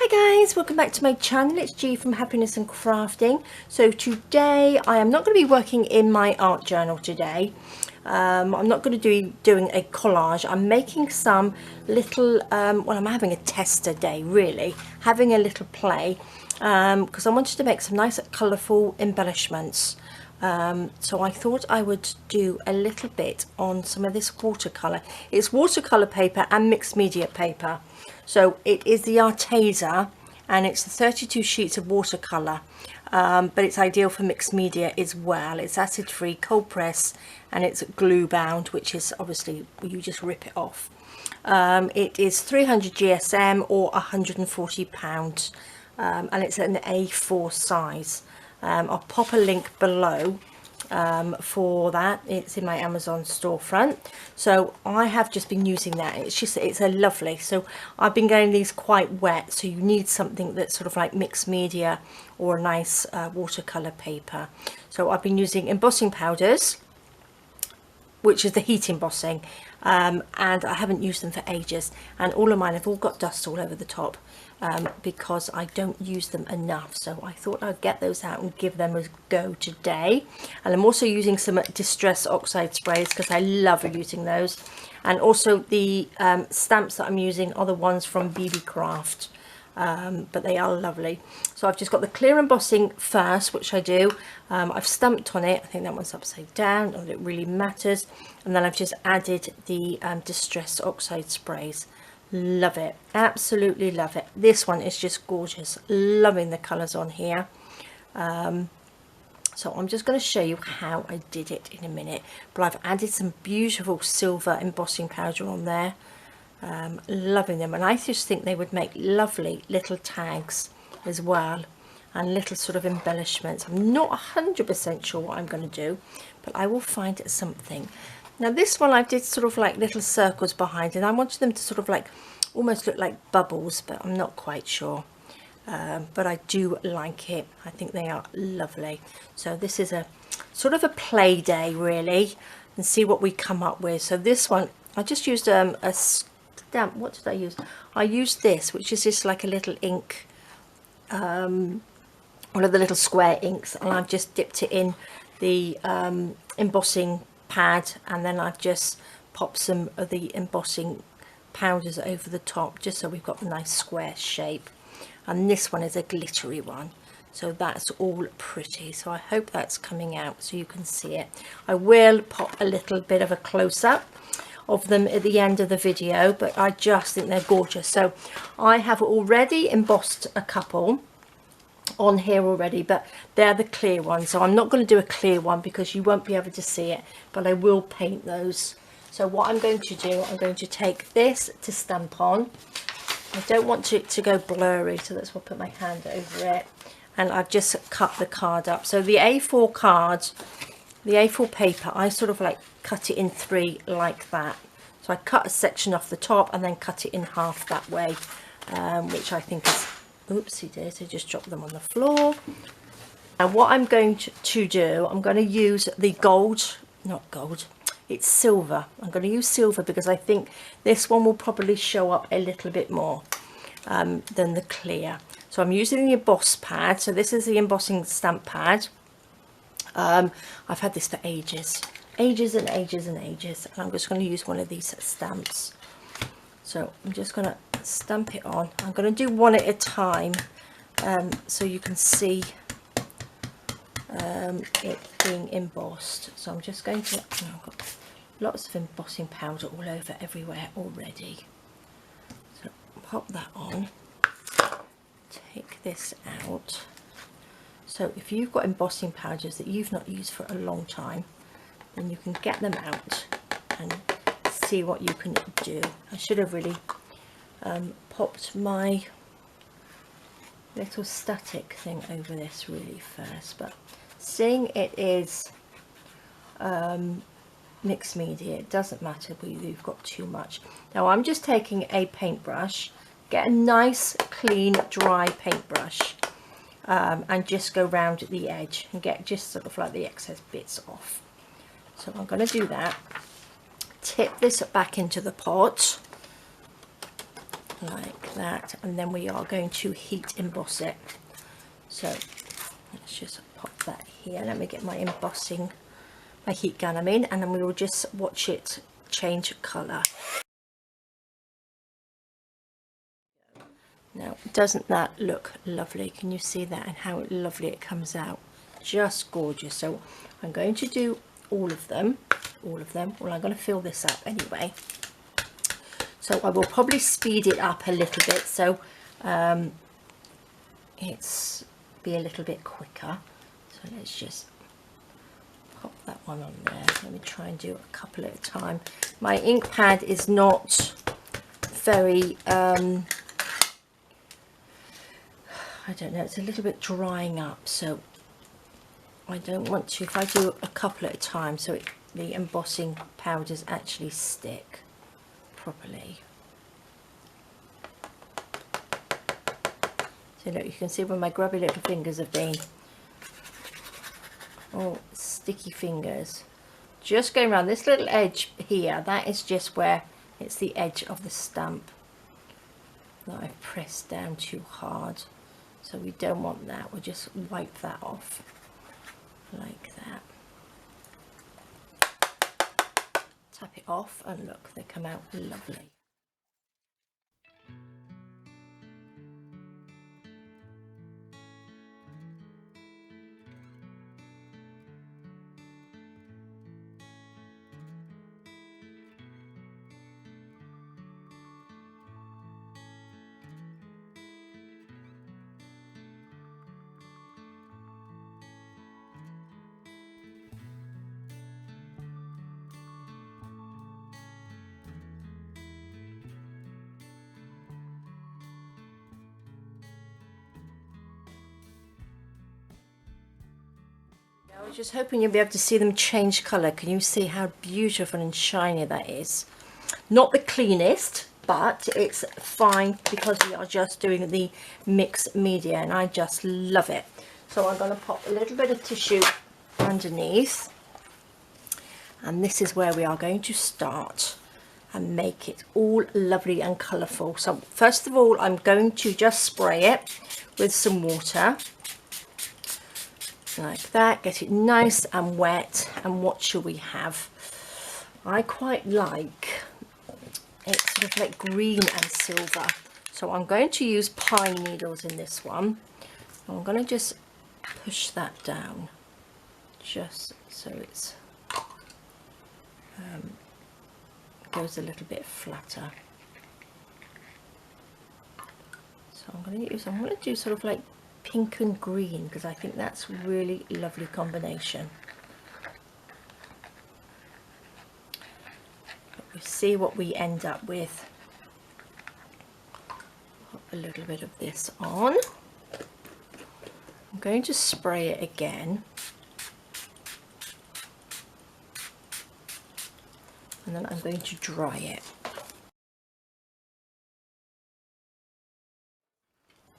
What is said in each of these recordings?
Hi guys, welcome back to my channel. It's G from Happiness and Crafting. So today I am not going to be working in my art journal today. I'm not going to be doing a collage. I'm making some little, well, I'm having a tester day really, having a little play because I wanted to make some nice colourful embellishments. So I thought I would do a little bit on some of this watercolour. It's watercolour paper and mixed media paper. So it is the Arteza and it's 32 sheets of watercolour, but it's ideal for mixed media as well. It's acid free, cold press, and it's glue bound, which is obviously you just rip it off. It is 300 GSM or £140, and it's an A4 size. I'll pop a link below for that. It's in my Amazon storefront. So I have just been using that. It's a lovely, so I've been getting these quite wet, so you need something that's sort of like mixed media or a nice watercolor paper. So I've been using embossing powders, which is the heat embossing, and I haven't used them for ages, and all of mine have all got dust all over the top because I don't use them enough. So I thought I'd get those out and give them a go today. And I'm also using some distress oxide sprays because I love using those, and also the stamps that I'm using are the ones from BB Craft, but they are lovely. So I've just got the clear embossing first, which I do. I've stamped on it. I think that one's upside down, not that it really matters. And then I've just added the distress oxide sprays. Love it, absolutely love it. This one is just gorgeous, loving the colours on here. So I'm just going to show you how I did it in a minute, but I've added some beautiful silver embossing powder on there. Loving them, and I just think they would make lovely little tags as well, and little sort of embellishments. I'm not 100% sure what I'm going to do, but I will find something. Now this one I did sort of like little circles behind, and I wanted them to sort of like almost look like bubbles, but I'm not quite sure. But I do like it. I think they are lovely. So this is a sort of a play day really, and see what we come up with. So this one I just used a stamp. What did I use? I used this, which is just like a little ink, one of the little square inks, and I've just dipped it in the embossing pad, and then I've just popped some of the embossing powders over the top, just so we've got a nice square shape. And this one is a glittery one, so that's all pretty. So I hope that's coming out so you can see it. I will pop a little bit of a close-up of them at the end of the video, but I just think they're gorgeous. So I have already embossed a couple on here already, but they're the clear ones, so I'm not going to do a clear one because you won't be able to see it, but I will paint those. So what I'm going to do, I'm going to take this to stamp on. I don't want it to go blurry, so that's why I put my hand over it, and I've just cut the card up. So the A4 card, the A4 paper, I sort of like cut it in three like that. So I cut a section off the top and then cut it in half that way, which I think is, oopsie daisy, just drop them on the floor. And what I'm going to do, I'm going to use the gold, not gold, it's silver. I'm going to use silver because I think this one will probably show up a little bit more than the clear. So I'm using the emboss pad. So this is the embossing stamp pad. I've had this for ages and ages and ages, and I'm just going to use one of these stamps. So I'm just going to stamp it on. I'm going to do one at a time, so you can see it being embossed. So I'm just going to, I've got lots of embossing powder all over everywhere already. So pop that on, take this out. So if you've got embossing powders that you've not used for a long time, then you can get them out and see what you can do. I should have really popped my little static thing over this really first, but seeing it is mixed media, it doesn't matter whether you've got too much. Now I'm just taking a paintbrush, get a nice clean dry paintbrush, and just go round at the edge and get just sort of like the excess bits off. So I'm going to do that, tip this back into the pot, like that, and then we are going to heat emboss it. So let's just pop that here. Let me get my embossing, my heat gun and then we will just watch it change colour. Now, doesn't that look lovely? Can you see that and how lovely it comes out? Just gorgeous. So I'm going to do all of them. Well, I'm going to fill this up anyway. So I will probably speed it up a little bit so it's be a little bit quicker. So let's just pop that one on there. Let me try and do a couple at a time. My ink pad is not very I don't know, it's a little bit drying up, so I don't want to, if I do a couple at a time, so the embossing powders actually stick properly. So look, you can see where my grubby little fingers have been. Oh, sticky fingers. Just going around this little edge here, that is just where it's the edge of the stamp that I've pressed down too hard. So we don't want that, we'll just wipe that off like that. Tap it off and look, they come out lovely. I was just hoping you'll be able to see them change colour. Can you see how beautiful and shiny that is? Not the cleanest, but it's fine because we are just doing the mixed media and I just love it. So I'm going to pop a little bit of tissue underneath, and this is where we are going to start and make it all lovely and colourful. So first of all, I'm going to just spray it with some water. Like that, get it nice and wet, and what shall we have? I quite like it sort of like green and silver, so I'm going to use pine needles in this one. I'm going to just push that down just so it's goes a little bit flatter. So I'm going to do sort of like pink and green because I think that's really lovely combination. But we'll see what we end up with. Put a little bit of this on. I'm going to spray it again, and then I'm going to dry it.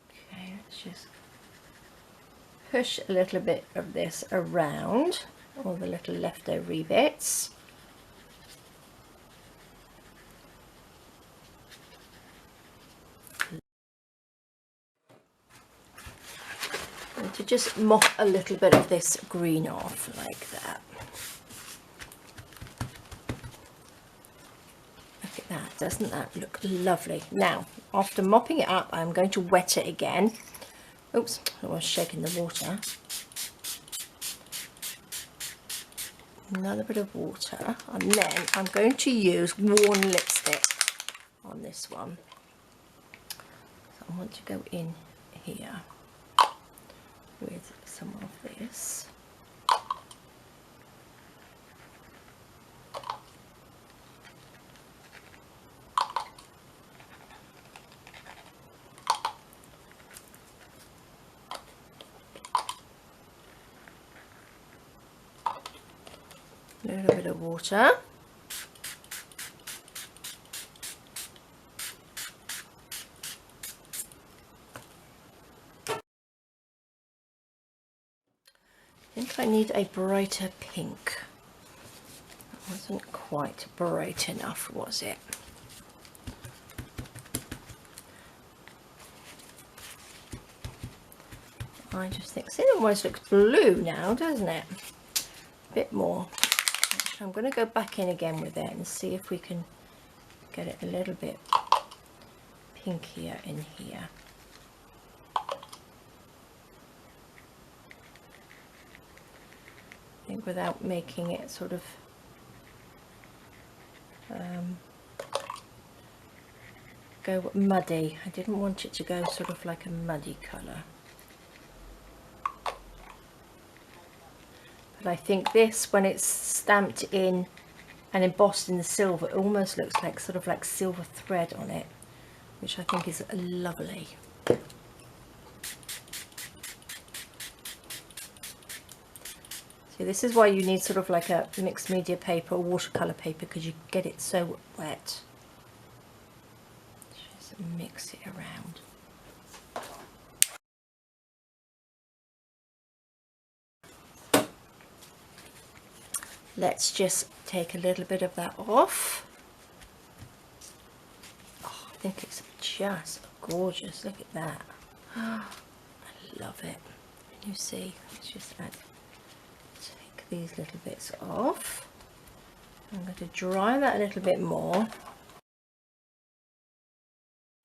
Okay, let's just push a little bit of this around all the little leftover bits. And to just mop a little bit of this green off like that. Look at that, doesn't that look lovely? Now, after mopping it up, I'm going to wet it again. Oops, I was shaking the water. Another bit of water, and then I'm going to use worn lipstick on this one. So I want to go in here with some of this. A little bit of water. I think I need a brighter pink. That wasn't quite bright enough, was it? I just think, see, it almost looks blue now, doesn't it? A bit more. So I'm going to go back in again with it and see if we can get it a little bit pinkier in here. I think without making it sort of go muddy. I didn't want it to go sort of like a muddy colour. But I think this, when it's stamped in and embossed in the silver, it almost looks like sort of like silver thread on it, which I think is lovely. So this is why you need sort of like a mixed media paper or watercolour paper, because you get it so wet. Just mix it around. Let's just take a little bit of that off. Oh, I think it's just gorgeous. Look at that. Oh, I love it. Can you see? Let's just take these little bits off. I'm going to dry that a little bit more.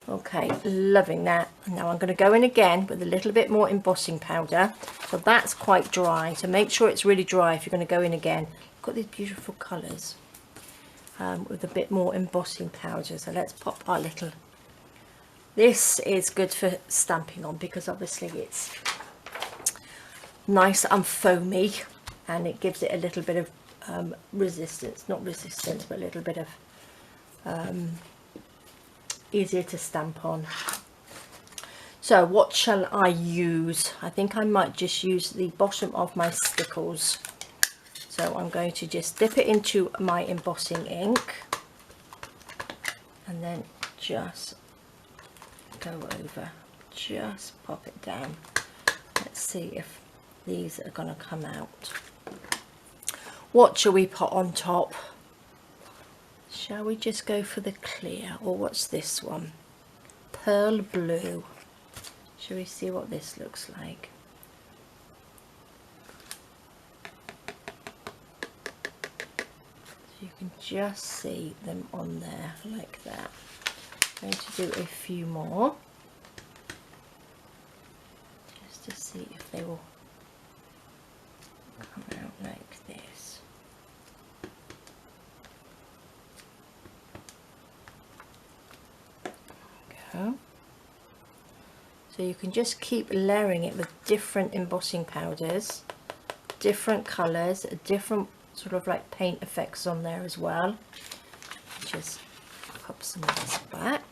Okay, loving that. And now I'm going to go in again with a little bit more embossing powder. So that's quite dry, so make sure it's really dry if you're going to go in again. Got these beautiful colours with a bit more embossing powder. So let's pop our little, this is good for stamping on because obviously it's nice and foamy and it gives it a little bit of resistance, not resistance, but a little bit of easier to stamp on. So what shall I use? I think I might just use the bottom of my stickles. So I'm going to just dip it into my embossing ink and then just go over, just pop it down. Let's see if these are going to come out. What shall we put on top? Shall we just go for the clear, or what's this one? Pearl blue. Shall we see what this looks like? You can just see them on there like that. I'm going to do a few more just to see if they will come out like this. Go. So you can just keep layering it with different embossing powders, different colours, different sort of like paint effects on there as well. Just pop some of this back.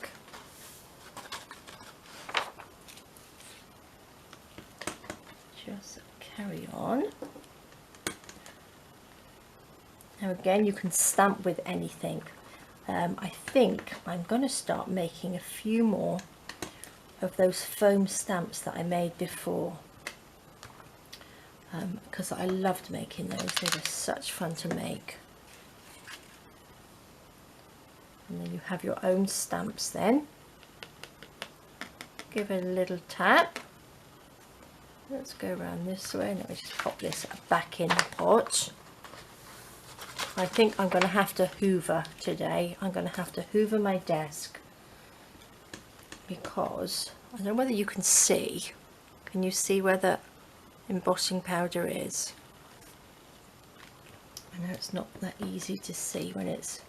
Just carry on. Now again, you can stamp with anything. I think I'm going to start making a few more of those foam stamps that I made before. Because I loved making those, they were such fun to make. And then you have your own stamps then. Give it a little tap. Let's go around this way, and let me just pop this back in the pot. I think I'm going to have to hoover today. I'm going to have to hoover my desk because I don't know whether you can see. Can you see where the embossing powder is? I know it's not that easy to see when it's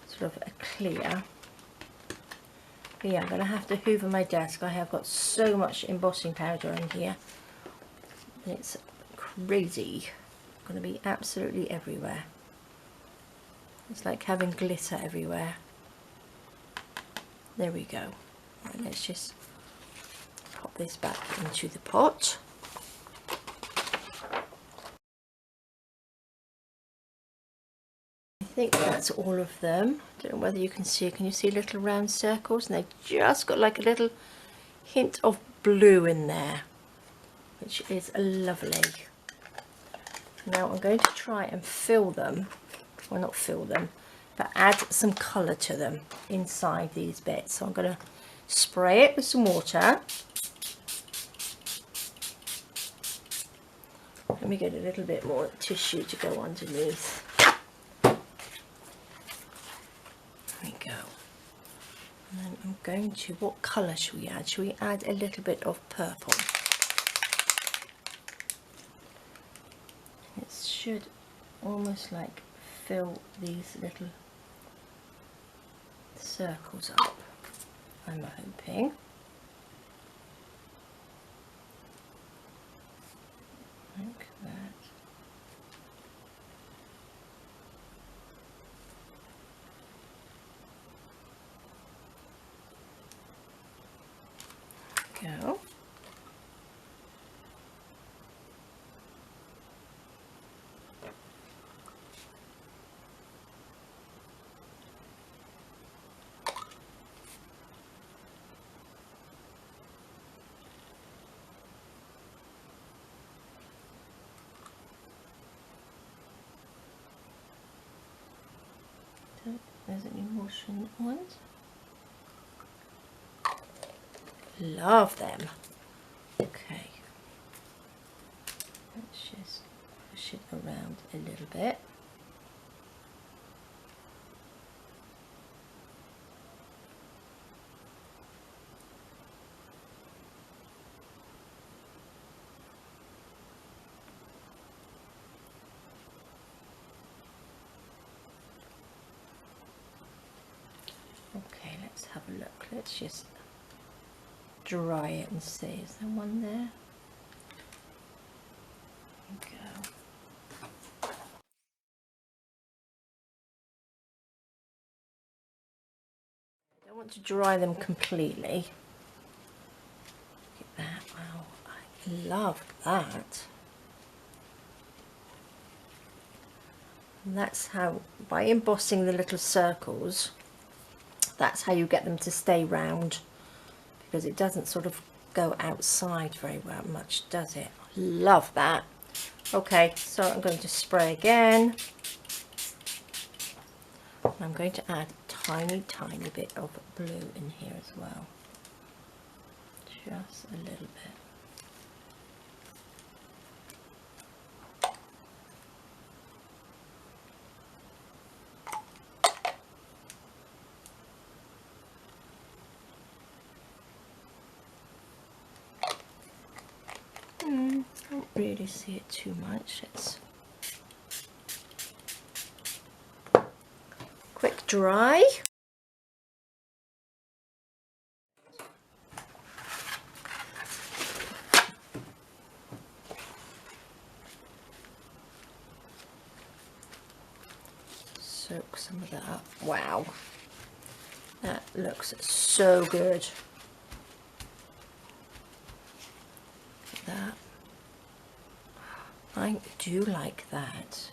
sort of a clear. But yeah, I'm going to have to hoover my desk. I have got so much embossing powder in here. It's crazy. It's going to be absolutely everywhere. It's like having glitter everywhere. There we go. Right, let's just pop this back into the pot. I think that's all of them. I don't know whether you can see. Can you see little round circles? And they've just got like a little hint of blue in there, which is lovely. Now I'm going to try and fill them. Well, not fill them, but add some colour to them inside these bits. So I'm going to spray it with some water. Let me get a little bit more tissue to go underneath. There we go. And then I'm going to, what colour should we add? Should we add a little bit of purple? It should almost like fill these little circles up, I'm hoping. Like that. Go. There's any more ones. Love them. Okay. Let's just push it around a little bit. Okay, let's have a look. Let's just dry it and see. Is there one there? There we go. I don't want to dry them completely. Look at that. Wow, I love that. And that's how, by embossing the little circles, that's how you get them to stay round, because it doesn't sort of go outside very well much, does it? Love that. Okay, so I'm going to spray again. I'm going to add a tiny bit of blue in here as well. Just a little bit. Don't really see it too much. It's quick dry. Soak some of that up. Wow, that looks so good. That, I do like that.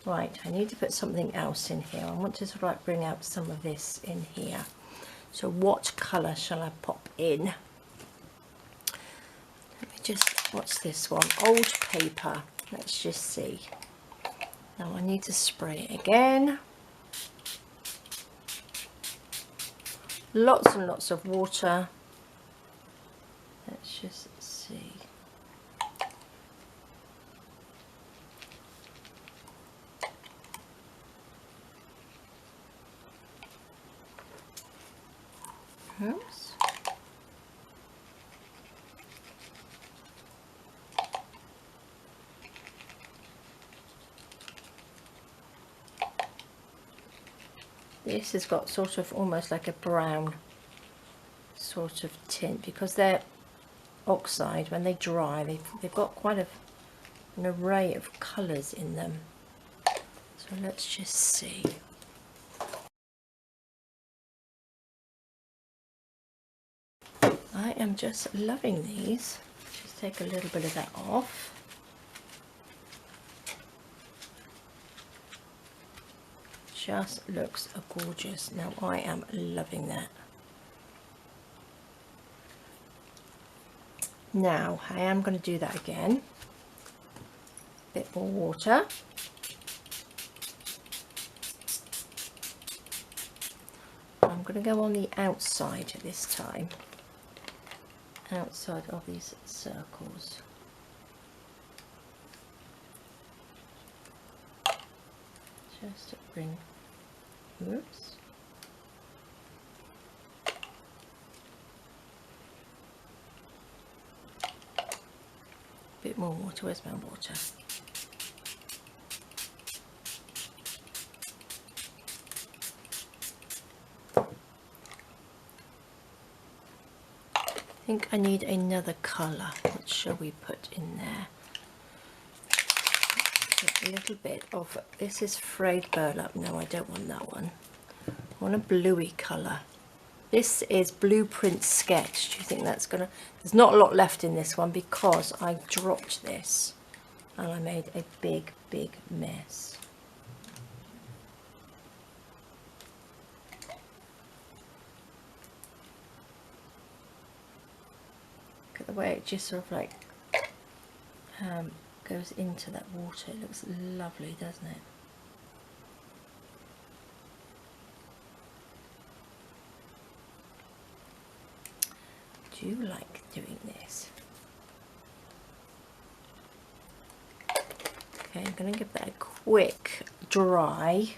Right, I need to put something else in here. I want to sort of like bring out some of this in here. So what colour shall I pop in? Let me just, what's this one? Old paper. Let's just see. Now I need to spray it again. Lots and lots of water. Let's just see. Oops. This has got sort of almost like a brown sort of tint, because they're oxide. When they dry, they've got quite an array of colours in them. So let's just see. I am just loving these. Just take a little bit of that off. Just looks gorgeous. Now I am loving that. Now I am going to do that again. A bit more water. I'm going to go on the outside this time. Outside of these circles. just to bring, oops, a bit more water. Where's my water? I think I need another colour. What shall we put in there? A little bit of, this is frayed burlap. No, I don't want that one. I want a bluey colour. This is Blueprint Sketch. Do you think that's gonna, there's not a lot left in this one because I dropped this and I made a big mess. Look at the way it just sort of like goes into that water. It looks lovely, doesn't it? Do you like doing this? Okay, I'm going to give that a quick dry.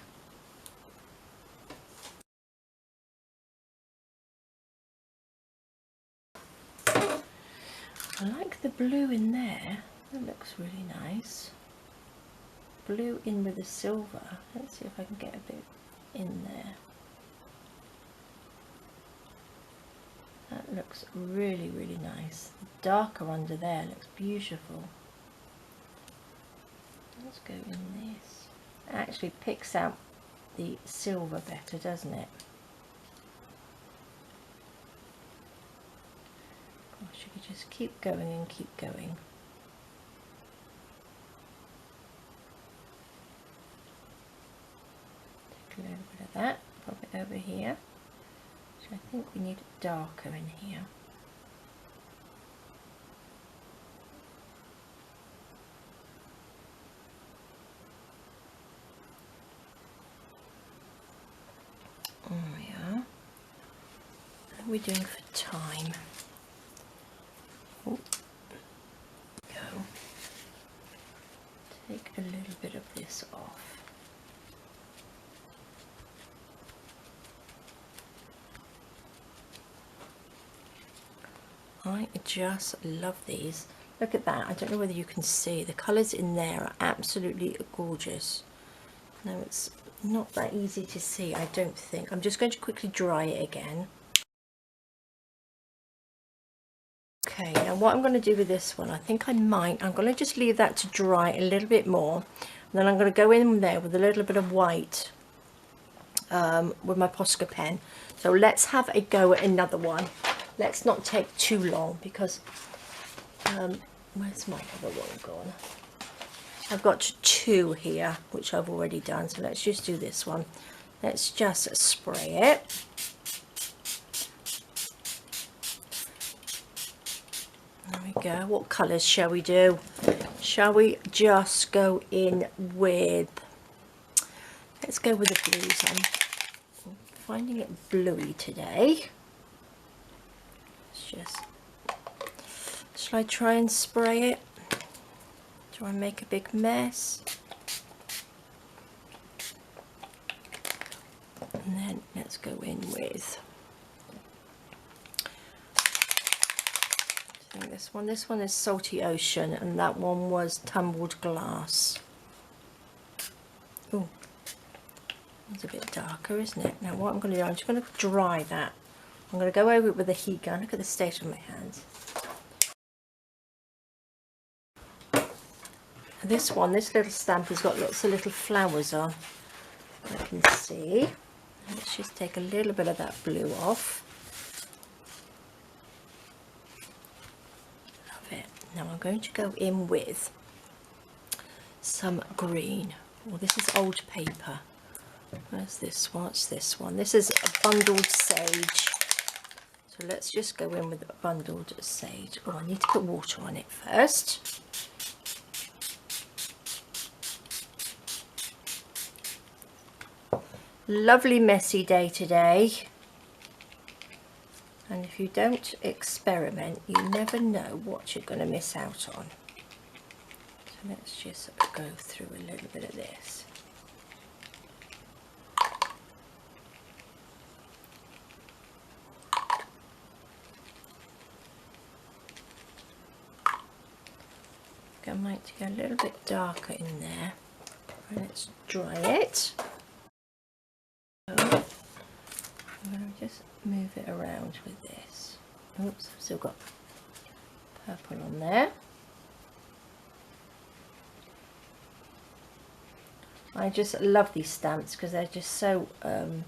I like the blue in there. That looks really nice. Blue in with the silver. Let's see if I can get a bit in there. That looks really nice. The darker under there looks beautiful. Let's go in this. It actually picks out the silver better, doesn't it? Gosh, you could just keep going and keep going. Take a little bit of that, pop it over here. So I think we need it darker in here. There we are. What are we doing for time? Oh, go. Take a little bit of this off. I just love these. Look at that. I don't know whether you can see. The colours in there are absolutely gorgeous. No, it's not that easy to see, I don't think. I'm just going to quickly dry it again. Okay, now what I'm going to do with this one, I think I'm going to just leave that to dry a little bit more. And then I'm going to go in there with a little bit of white with my Posca pen. So let's have a go at another one. Let's not take too long because where's my other one gone? I've got two here which I've already done, so let's just do this one. Let's just spray it. There we go. What colours shall we do? Shall we just go in with, let's go with the blues. I'm finding it bluey today. Shall I try and spray it? Do I make a big mess? And then let's go in with, I think this one is Salty Ocean, and that one was Tumbled Glass. Oh, it's a bit darker, isn't it? Now what I'm going to do, I'm just going to dry that. I'm going to go over it with a heat gun. Look at the state of my hands. This one, this little stamp has got lots of little flowers on. I can see. Let's just take a little bit of that blue off. Love it. Now I'm going to go in with some green. Well, this is old paper. Where's this one? What's this one? This is a bundled sage. So let's just go in with a bundled sage. Oh, I need to put water on it first. Lovely messy day today, and if you don't experiment you never know what you're going to miss out on. So let's just go through a little bit of this. I might go a little bit darker in there. Let's dry it. So I'm going to just move it around with this. Oops, I've still got purple on there. I just love these stamps because they're just so, well,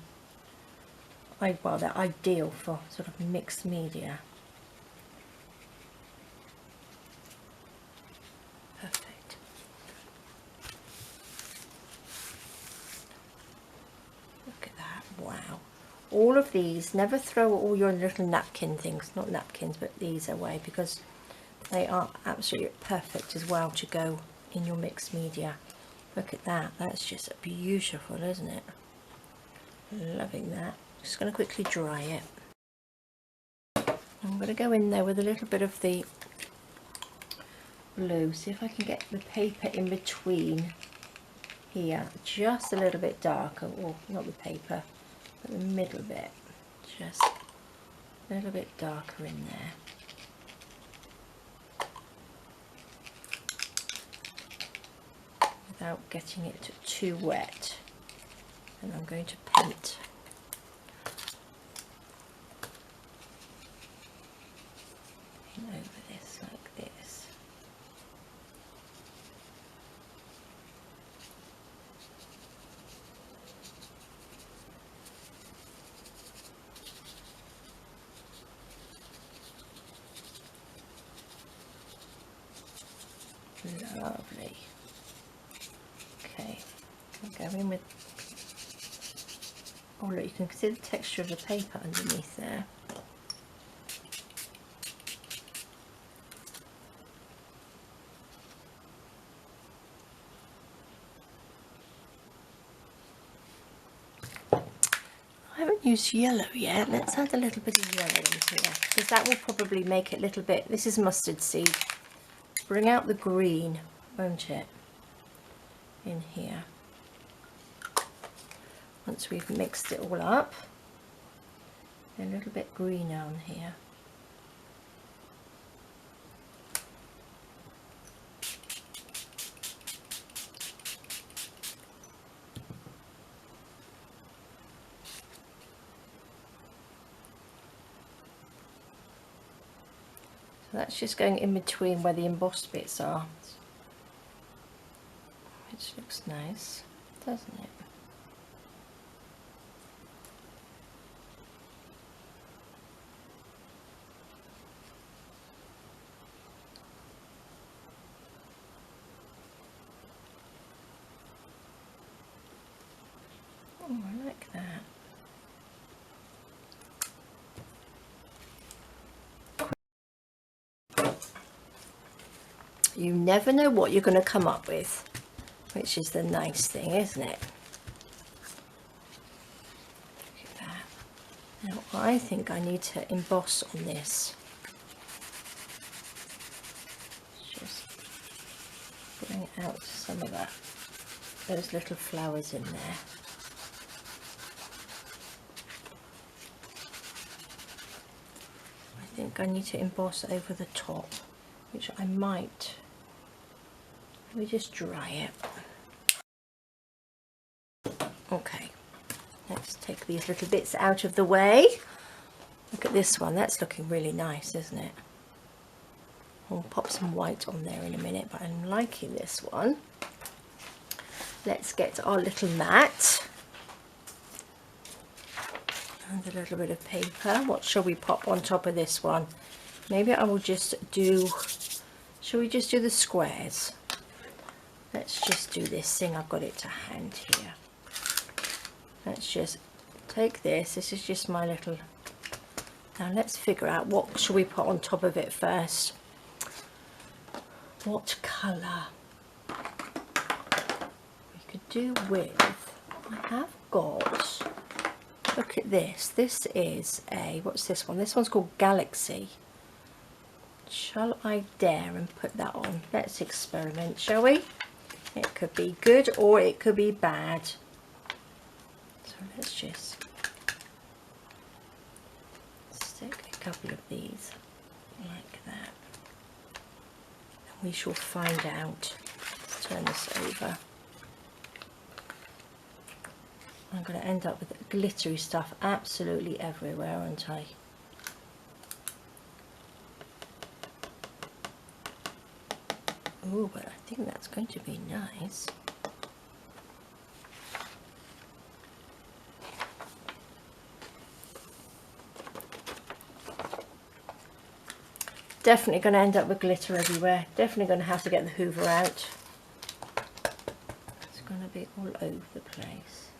they're ideal for sort of mixed media. Perfect. Look at that, wow. All of these, never throw all your little napkin things, not napkins, but these away, because they are absolutely perfect as well to go in your mixed media. Look at that, that's just beautiful, isn't it? Loving that. Just going to quickly dry it. I'm going to go in there with a little bit of the blue, see if I can get the paper in between here, just a little bit darker, or not the paper, but the middle bit, just a little bit darker in there. Without getting it too wet. And I'm going to paint. Paint over this like this. Lovely. Okay, I'll go in with, oh look, you can see the texture of the paper underneath there. I haven't used yellow yet. Let's add a little bit of yellow into there, because that will probably make it a little bit, this is mustard seed, bring out the green, won't it, in here. Once we've mixed it all up, a little bit green on here. So that's just going in between where the embossed bits are, which looks nice, doesn't it? Oh, I like that. You never know what you're going to come up with, which is the nice thing, isn't it? Look at that. Now I think I need to emboss on this. Just bring out some of that, those little flowers in there. I think I need to emboss over the top, which I might. Let me just dry it. Okay, let's take these little bits out of the way. Look at this one, that's looking really nice, isn't it? I'll pop some white on there in a minute, but I'm liking this one. Let's get our little mat and a little bit of paper. What shall we pop on top of this one? Maybe I will just do, shall we just do the squares? Let's just do this thing, I've got it to hand here. Let's just take this, this is just my little, now let's figure out what shall we put on top of it first. What colour? We could do with, I have got, look at this, this is a, what's this one? This one's called Galaxy. Shall I dare and put that on? Let's experiment, shall we? It could be good or it could be bad. So let's just stick a couple of these like that. And We shall find out. Let's turn this over. I'm going to end up with glittery stuff absolutely everywhere, aren't I? Oh, but I think that's going to be nice. Definitely going to end up with glitter everywhere. Definitely going to have to get the Hoover out. It's going to be all over the place.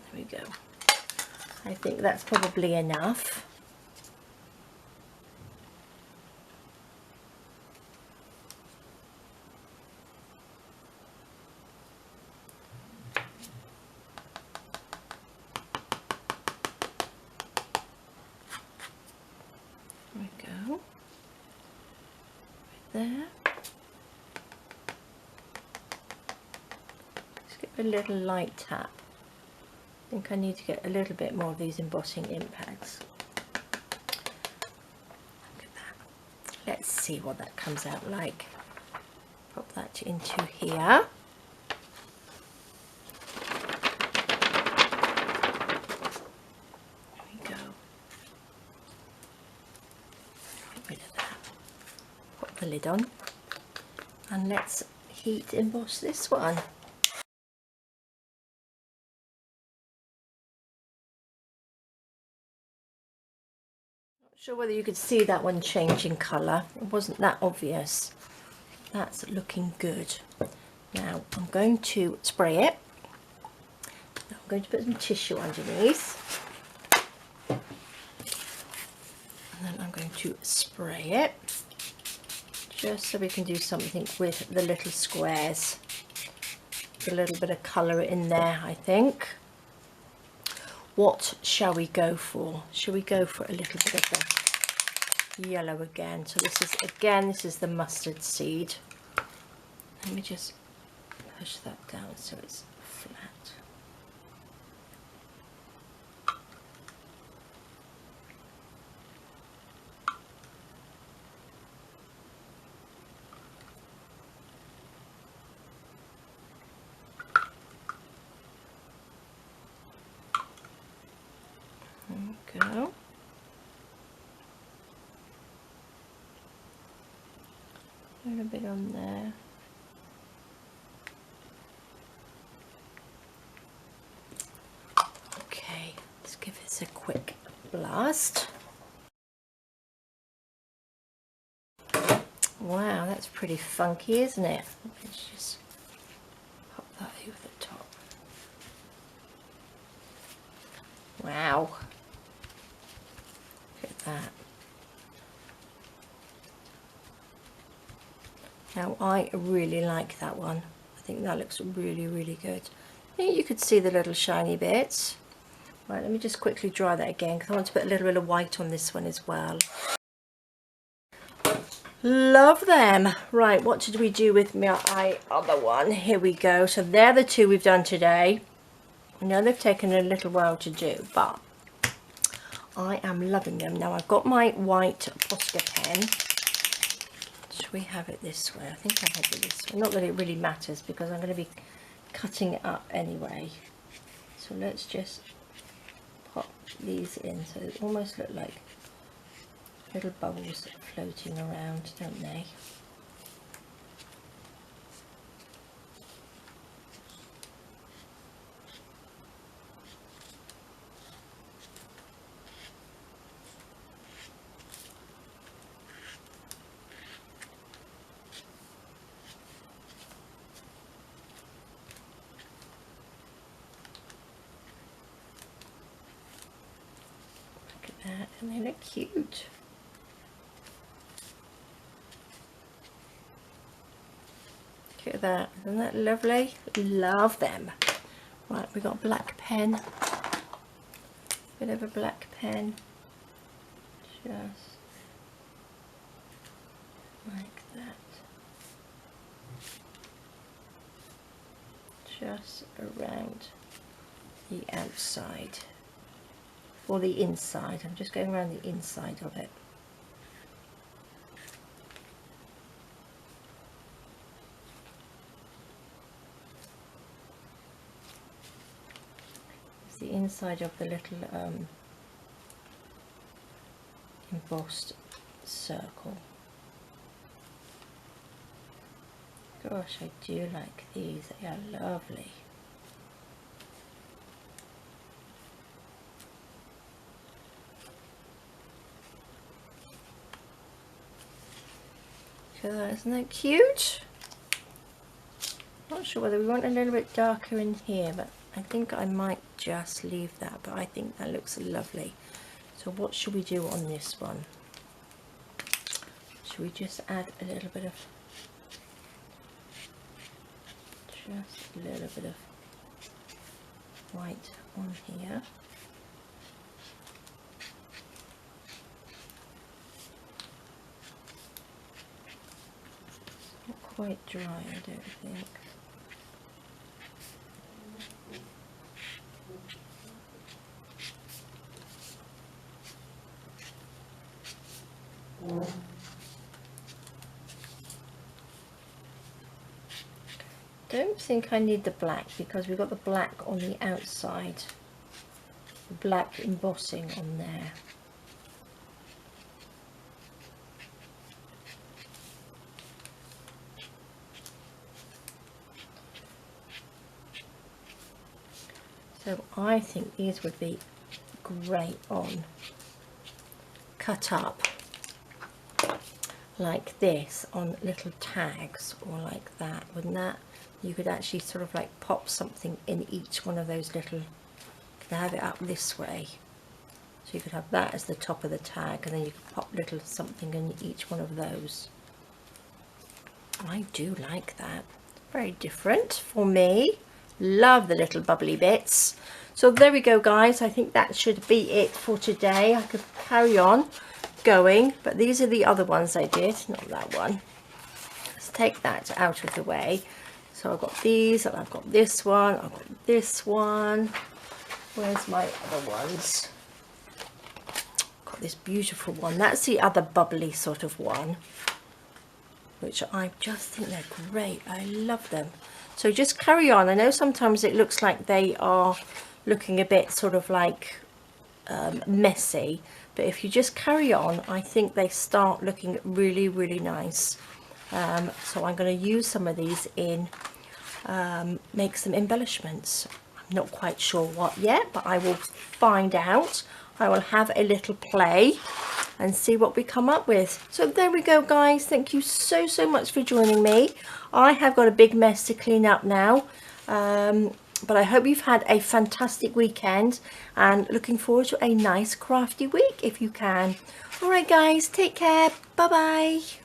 There we go. I think that's probably enough. There we go. Right there. Just give it a little light tap. I think I need to get a little bit more of these embossing impacts. Look at that. Let's see what that comes out like. Pop that into here. There we go. Get rid of that. Pop the lid on. And let's heat emboss this one. Sure whether you could see that one change in colour. It wasn't that obvious. That's looking good. Now I'm going to spray it. I'm going to put some tissue underneath. And then I'm going to spray it. Just so we can do something with the little squares. A little bit of colour in there, I think. What shall we go for? Shall we go for a little bit of the yellow again? So this is the mustard seed. Let me just push that down so it's flat. There we go. A little bit on there. Okay, let's give this a quick blast. Wow, that's pretty funky, isn't it? Let's just pop that over the top. Wow. Look at that. Now I really like that one. I think that looks really, really good. I think you could see the little shiny bits. Right, let me just quickly dry that again because I want to put a little bit of white on this one as well. Love them. Right, what did we do with my other one? Here we go. So they're the two we've done today. I know they've taken a little while to do, but I am loving them. Now I've got my white Posca pen. Should we have it this way? I think I have it this way. Not that it really matters because I'm going to be cutting it up anyway. So let's just pop these in so they almost look like little bubbles floating around, don't they? And they look cute. Look at that, isn't that lovely? Love them. Right, we've got a black pen. Bit of a black pen. Just like that. Just around the outside, or the inside. I'm just going around the inside of it. It's the inside of the little embossed circle. Gosh, I do like these, they are lovely. Isn't that cute? Not sure whether we want a little bit darker in here, but I think I might just leave that, but I think that looks lovely. So what should we do on this one? Should we just add a little bit of, white on here? Not quite dry, I don't think. Don't think I need the black because we've got the black on the outside, the black embossing on there. So I think these would be great on cut up like this on little tags or like that, wouldn't that? You could actually sort of like pop something in each one of those little, you could have it up this way. So you could have that as the top of the tag and then you could pop little something in each one of those. I do like that. Very different for me. Love the little bubbly bits. So there we go guys, I think that should be it for today. I could carry on going, but these are the other ones I did, not that one. Let's take that out of the way. So I've got these, and I've got this one, I've got this one. Where's my other ones? Got this beautiful one. That's the other bubbly sort of one, which I just think they're great. I love them. So just carry on. I know sometimes it looks like they are looking a bit sort of like messy, but if you just carry on, I think they start looking really, really nice. So I'm going to use some of these in make some embellishments. I'm not quite sure what yet, but I will find out. I will have a little play and see what we come up with. So there we go guys, thank you so much for joining me. I have got a big mess to clean up now, but I hope you've had a fantastic weekend and looking forward to a nice crafty week if you can. Alright guys, take care, bye bye.